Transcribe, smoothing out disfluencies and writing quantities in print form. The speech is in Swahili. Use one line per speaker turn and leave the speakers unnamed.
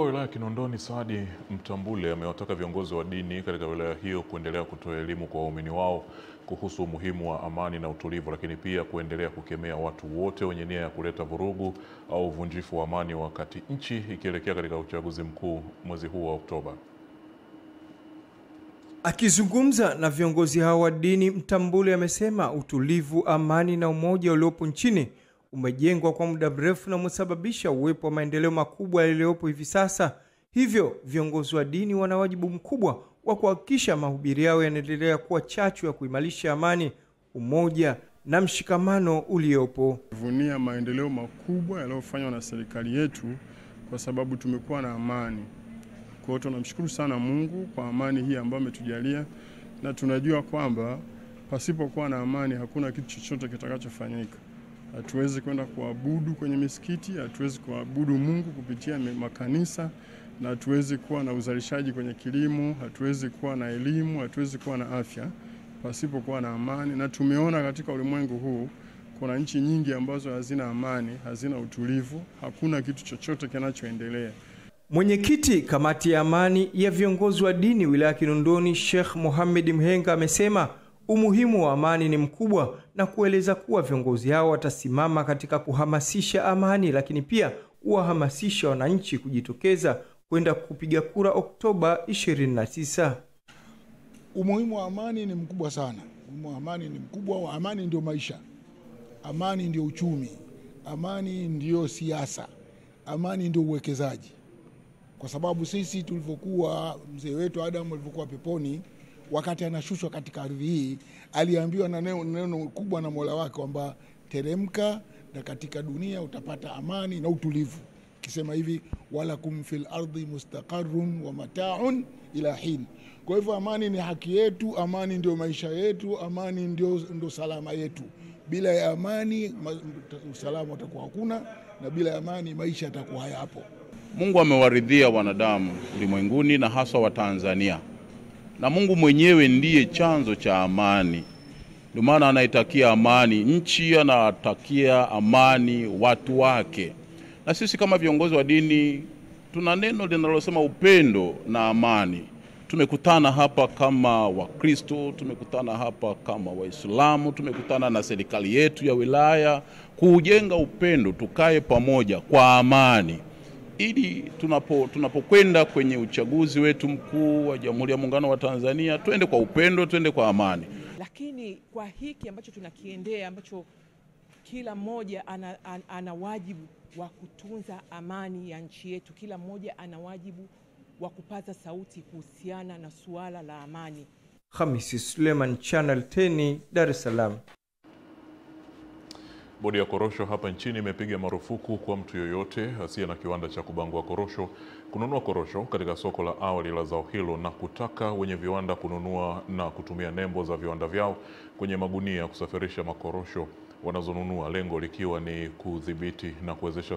Wilaya ya Kinondoni Saadi Mtambule amewataka viongozi wa dini katika wilaya hiyo kuendelea kutoa elimu kwa waumini wao kuhusu umuhimu wa amani na utulivu, lakini pia kuendelea kukemea watu wote wenye nia ya kuleta vurugu au uvunjifu wa amani wakati nchi ikielekea katika uchaguzi mkuu mwezi huu wa Oktoba.
Akizungumza na viongozi hao wa dini, Mtambule amesema utulivu, amani na umoja uliopo nchini umejengwa kwa muda mrefu na umesababisha uwepo wa maendeleo makubwa yaliyopo hivi sasa. Hivyo viongozi wa dini wana wajibu mkubwa wa kuhakikisha mahubiri yao yanaendelea kuwa chachu ya kuimarisha amani, umoja na mshikamano uliopo.
Vunia maendeleo makubwa yaliyofanywa na serikali yetu kwa sababu tumekuwa na amani. Kwa hiyo tunamshukuru sana Mungu kwa amani hii ambayo ametujalia, na tunajua kwamba pasipokuwa na amani hakuna kitu chochote kitakachofanyika. Hatuwezi kwenda kuabudu kwenye misikiti, hatuwezi kuabudu Mungu kupitia makanisa, na hatuwezi kuwa na uzalishaji kwenye kilimo, hatuwezi kuwa na elimu, hatuwezi kuwa na afya pasipokuwa na amani. Na tumeona katika ulimwengu huu kuna nchi nyingi ambazo hazina amani, hazina utulivu, hakuna kitu chochote kinachoendelea.
Mwenyekiti kamati ya amani ya viongozi wa dini wilaya ya Kinondoni, Sheikh Mohamed Mhenga, amesema umuhimu wa amani ni mkubwa na kueleza kuwa viongozi hao watasimama katika kuhamasisha amani, lakini pia kuwahamasisha wananchi kujitokeza kwenda kupiga kura Oktoba 29.
Umuhimu wa amani ni mkubwa sana. Umuhimu wa amani ni mkubwa. Amani ndio maisha. Amani ndio uchumi. Amani ndio siasa. Amani ndio uwekezaji. Kwa sababu sisi tulivyokuwa, mzee wetu Adam alivyokuwa peponi, wakati anashushwa katika ardhi hii, aliambiwa na neno kubwa na Mola wake kwamba teremka na katika dunia utapata amani na utulivu. Kisema hivi, walakum fil ardi mustaqarrun wa mata'un ila hin. Kwa hivyo amani ni haki yetu, amani ndio maisha yetu, amani ndio salama yetu. Bila ya amani usalama utakuwa hakuna, na bila ya amani maisha yatakuwa hayapo.
Mungu amewaridhia wanadamu ulimwenguni na hasa wa Tanzania. Na Mungu mwenyewe ndiye chanzo cha amani. Ndio maana anaitakia amani nchi, anatakia amani watu wake. Na sisi kama viongozi wa dini tuna neno linalosema upendo na amani. Tumekutana hapa kama Wakristo, tumekutana hapa kama Waislamu, tumekutana na serikali yetu ya wilaya kujenga upendo, tukae pamoja kwa amani, ili tunapokwenda kwenye uchaguzi wetu mkuu wa Jamhuri ya Muungano wa Tanzania twende kwa upendo, twende kwa amani.
Lakini kwa hiki ambacho tunakiendea, ambacho kila mmoja ana wajibu wa kutunza amani ya nchi yetu, kila mmoja ana wajibu wa kupaza sauti kuhusiana na suala la amani.
Hamisi Suleiman, Channel 10, Dar es Salaam.
Bodi ya korosho hapa nchini imepiga marufuku kwa mtu yoyote asiye na kiwanda cha kubangua korosho kununua korosho katika soko la awali la zao hilo, na kutaka wenye viwanda kununua na kutumia nembo za viwanda vyao kwenye magunia kusafirisha makorosho wanazonunua, lengo likiwa ni kudhibiti na kuwezesha